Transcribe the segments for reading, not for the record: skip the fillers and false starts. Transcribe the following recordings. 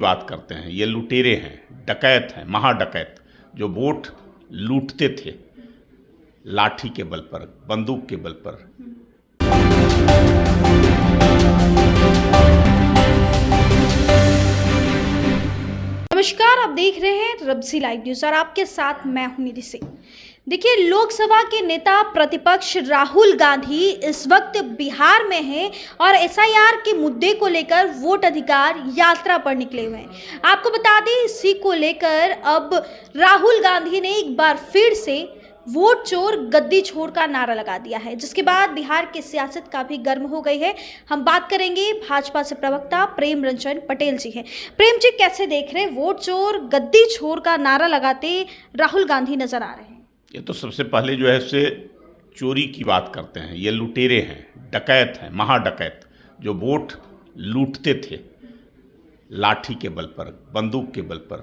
बात करते हैं। ये लुटेरे हैं, डकैत हैं, महाडकैत जो वोट लूटते थे लाठी के बल पर, बंदूक के बल पर। नमस्कार, आप देख रहे हैं रब्जी लाइव न्यूज और आपके साथ मैं हूं निधि सिंह। देखिए, लोकसभा के नेता प्रतिपक्ष राहुल गांधी इस वक्त बिहार में हैं और एसआईआर के मुद्दे को लेकर वोट अधिकार यात्रा पर निकले हुए हैं। आपको बता दें, इसी को लेकर अब राहुल गांधी ने एक बार फिर से वोट चोर गद्दी छोड़ का नारा लगा दिया है, जिसके बाद बिहार की सियासत काफी गर्म हो गई है। हम बात करेंगे, भाजपा से प्रवक्ता प्रेम रंजन पटेल जी हैं। प्रेम जी, कैसे देख रहे हैं, वोट चोर गद्दी छोड़ का नारा लगाते राहुल गांधी नजर आ रहे हैं? ये तो सबसे पहले जो है से चोरी की बात करते हैं। ये लुटेरे हैं, डकैत हैं, महाडकैत जो वोट लूटते थे लाठी के बल पर, बंदूक के बल पर,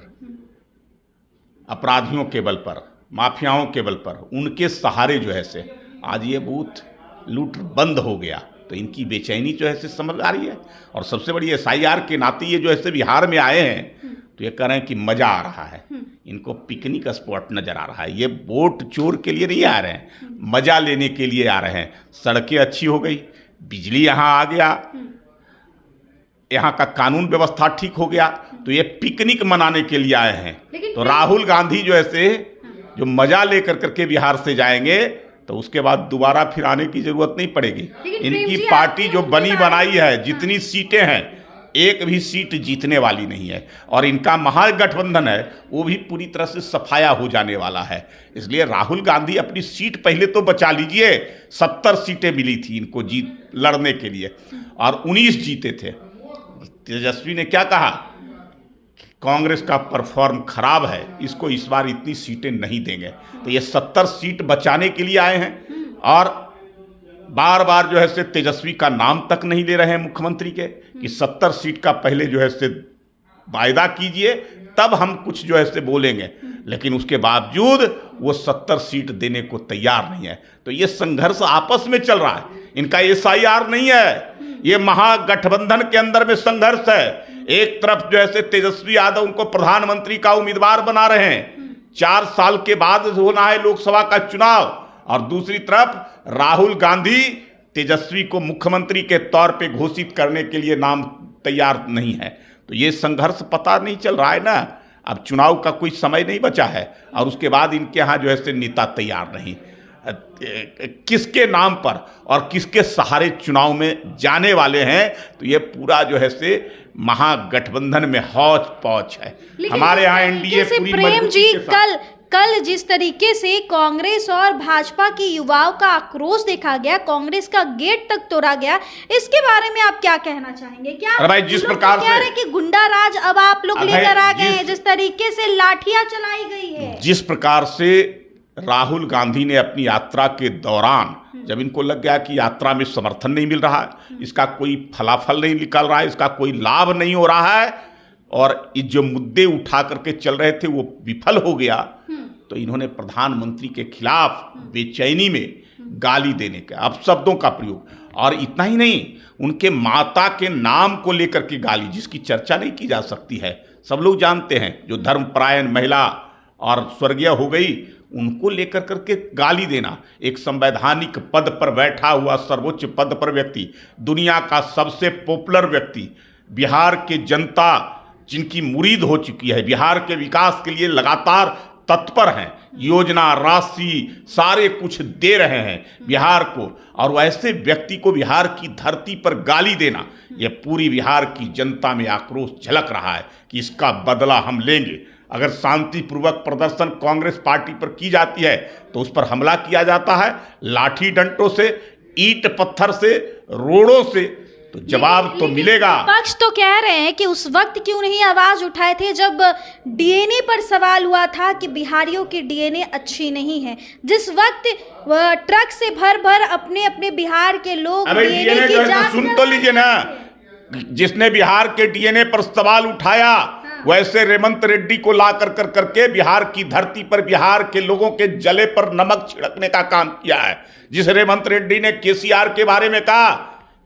अपराधियों के बल पर, माफियाओं के बल पर, उनके सहारे जो है से आज ये बूथ लूट बंद हो गया। तो इनकी बेचैनी जो है से समझ आ रही है। और सबसे बड़ी एसआईआर के नाते ये जो है से बिहार में आए हैं तो ये कह रहे हैं कि मजा आ रहा है, इनको पिकनिक स्पॉट नजर आ रहा है। ये वोट चोर के लिए नहीं आ रहे हैं, मजा लेने के लिए आ रहे हैं। सड़कें अच्छी हो गई, बिजली यहाँ आ गया, यहाँ का कानून व्यवस्था ठीक हो गया, तो ये पिकनिक मनाने के लिए आए हैं। तो राहुल गांधी जो ऐसे जो मजा लेकर करके बिहार से जाएंगे तो उसके बाद दोबारा फिर आने की जरूरत नहीं पड़ेगी। इनकी पार्टी जो बनी बनाई है, जितनी सीटें हैं, एक भी सीट जीतने वाली नहीं है। और इनका महागठबंधन है वो भी पूरी तरह से सफाया हो जाने वाला है। इसलिए राहुल गांधी अपनी सीट पहले तो बचा लीजिए। 70 सीटें मिली थी इनको जीत लड़ने के लिए और 19 जीते थे। तेजस्वी ने क्या कहा, कांग्रेस का परफॉर्म खराब है, इसको इस बार इतनी सीटें नहीं देंगे। तो ये 70 सीट बचाने के लिए आए हैं और बार बार जो है से तेजस्वी का नाम तक नहीं ले रहे हैं मुख्यमंत्री के कि 70 सीट का पहले जो है से वायदा कीजिए, तब हम कुछ जो है से बोलेंगे। लेकिन उसके बावजूद वो 70 सीट देने को तैयार नहीं है। तो ये संघर्ष आपस में चल रहा है, इनका एसआईआर नहीं है, ये महागठबंधन के अंदर में संघर्ष है। एक तरफ जो है से तेजस्वी यादव उनको प्रधानमंत्री का उम्मीदवार बना रहे हैं, 4 साल के बाद होना है लोकसभा का चुनाव, और दूसरी तरफ राहुल गांधी तेजस्वी को मुख्यमंत्री के तौर पे घोषित करने के लिए नाम तैयार नहीं है। तो ये संघर्ष पता नहीं चल रहा है ना। अब चुनाव का कोई समय नहीं बचा है और उसके बाद इनके यहाँ जो है से नेता तैयार नहीं, किसके नाम पर और किसके सहारे चुनाव में जाने वाले हैं। तो ये पूरा जो है से महागठबंधन में हौच पौच है। हमारे यहाँ एनडीए पूरी प्रेम जी, कल जिस तरीके से कांग्रेस और भाजपा के युवाओं का आक्रोश देखा गया, कांग्रेस का गेट तक तोड़ा गया, इसके बारे में आप क्या कहना चाहेंगे? क्या भाई जिस प्रकार कह रहे कि गुंडा राज अब आप लोग लेकर आ गए हैं, जिस तरीके से लाठियां चलाई गई है, जिस प्रकार से राहुल गांधी ने अपनी यात्रा के दौरान जब इनको लग गया कि यात्रा में समर्थन नहीं मिल रहा है, इसका कोई फलाफल नहीं निकल रहा है, इसका कोई लाभ नहीं हो रहा है और ये जो मुद्दे उठा करके चल रहे थे वो विफल हो गया, तो इन्होंने प्रधानमंत्री के खिलाफ बेचैनी में गाली देने का अपशब्दों का प्रयोग, और इतना ही नहीं, उनके माता के नाम को लेकर के गाली, जिसकी चर्चा नहीं की जा सकती है। सब लोग जानते हैं, जो धर्मपरायण महिला और स्वर्गीय हो गई, उनको लेकर करके गाली देना। एक संवैधानिक पद पर बैठा हुआ सर्वोच्च पद पर व्यक्ति, दुनिया का सबसे पॉपुलर व्यक्ति, बिहार के जनता जिनकी मुरीद हो चुकी है, बिहार के विकास के लिए लगातार तत्पर हैं, योजना राशि सारे कुछ दे रहे हैं बिहार को, और वैसे व्यक्ति को बिहार की धरती पर गाली देना, यह पूरी बिहार की जनता में आक्रोश झलक रहा है कि इसका बदला हम लेंगे। अगर शांतिपूर्वक प्रदर्शन कांग्रेस पार्टी पर की जाती है तो उस पर हमला किया जाता है, लाठी डंडों से, ईंट पत्थर से, रोड़ों से, तो जवाब तो मिलेगा। पक्ष तो कह रहे हैं कि उस वक्त क्यों नहीं आवाज उठाए थे जब डीएनए पर सवाल हुआ था कि बिहारियों की डीएनए अच्छी नहीं है, जिस वक्त ट्रक से भर भर अपने अपने बिहार के लोग डीएनए की जांच। सुन तो लीजिए ना, जिसने बिहार के डीएनए पर सवाल उठाया वैसे रेवंत रेड्डी को ला करके बिहार की धरती पर बिहार के लोगों के जले पर नमक छिड़कने का काम किया है। जिस रेवंत रेड्डी ने केसीआर के बारे में कहा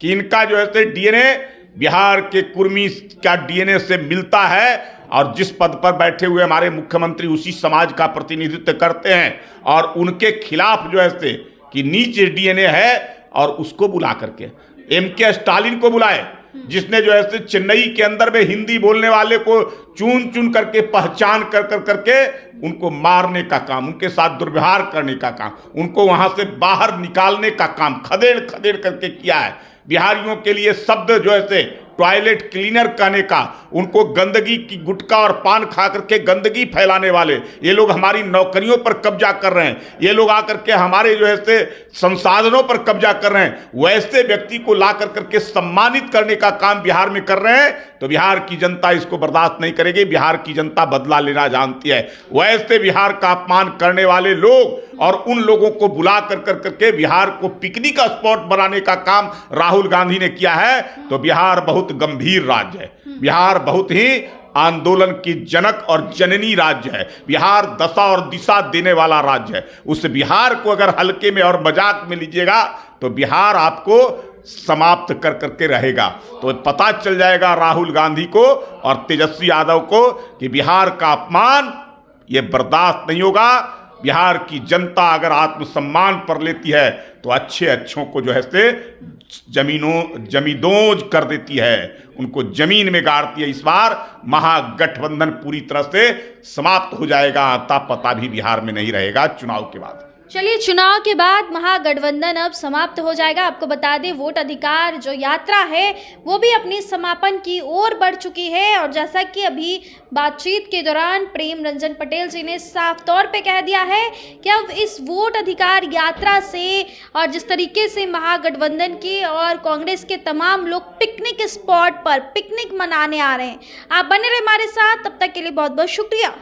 कि इनका जो है डीएनए बिहार के कुर्मी का डीएनए से मिलता है और जिस पद पर बैठे हुए हमारे मुख्यमंत्री उसी समाज का प्रतिनिधित्व करते हैं और उनके खिलाफ जो है से कि नीचे डीएनए है और उसको बुला करके एमके स्टालिन को बुलाए, जिसने जो है से चेन्नई के अंदर में हिंदी बोलने वाले को चुन चुन करके पहचान करके उनको मारने का काम, उनके साथ दुर्व्यवहार करने का काम, उनको वहां से बाहर निकालने का काम खदेड़ खदेड़ करके किया है। बिहारियों के लिए शब्द जो है से टॉयलेट क्लीनर कहने का, उनको गंदगी की गुटखा और पान खा करके गंदगी फैलाने वाले ये लोग हमारी नौकरियों पर कब्जा कर रहे हैं, ये लोग आकर के हमारे जो है से संसाधनों पर कब्जा कर रहे हैं, वैसे व्यक्ति को ला करके सम्मानित करने का काम बिहार में कर रहे हैं, तो बिहार की जनता इसको बर्दाश्त नहीं करेगी। बिहार की जनता बदला लेना जानती है। वैसे बिहार का अपमान करने वाले लोग और उन लोगों को बुला करके बिहार को पिकनिक स्पॉट बनाने का काम राहुल गांधी ने किया है, तो बिहार बहुत गंभीर राज्य है। बिहार बहुत ही आंदोलन की जनक और जननी राज्य है। बिहार दशा और दिशा देने वाला राज्य है। उस बिहार को अगर हल्के में और मजाक में लीजिएगा तो बिहार आपको समाप्त करके रहेगा। तो पता चल जाएगा राहुल गांधी को और तेजस्वी यादव को कि बिहार का अपमान ये बर्दाश्त नहीं होगा। बिहार की जनता अगर आत्मसम्मान पर लेती है तो अच्छे अच्छों को जो है से जमींदोज कर देती है, उनको जमीन में गाड़ती है। इस बार महागठबंधन पूरी तरह से समाप्त हो जाएगा, आता पता भी बिहार में नहीं रहेगा चुनाव के बाद। चलिए, चुनाव के बाद महागठबंधन अब समाप्त हो जाएगा। आपको बता दें, वोट अधिकार जो यात्रा है वो भी अपनी समापन की ओर बढ़ चुकी है और जैसा कि अभी बातचीत के दौरान प्रेम रंजन पटेल जी ने साफ तौर पे कह दिया है कि अब इस वोट अधिकार यात्रा से और जिस तरीके से महागठबंधन के और कांग्रेस के तमाम लोग पिकनिक स्पॉट पर पिकनिक मनाने आ रहे हैं। आप बने रहे हमारे साथ, तब तक के लिए बहुत बहुत शुक्रिया।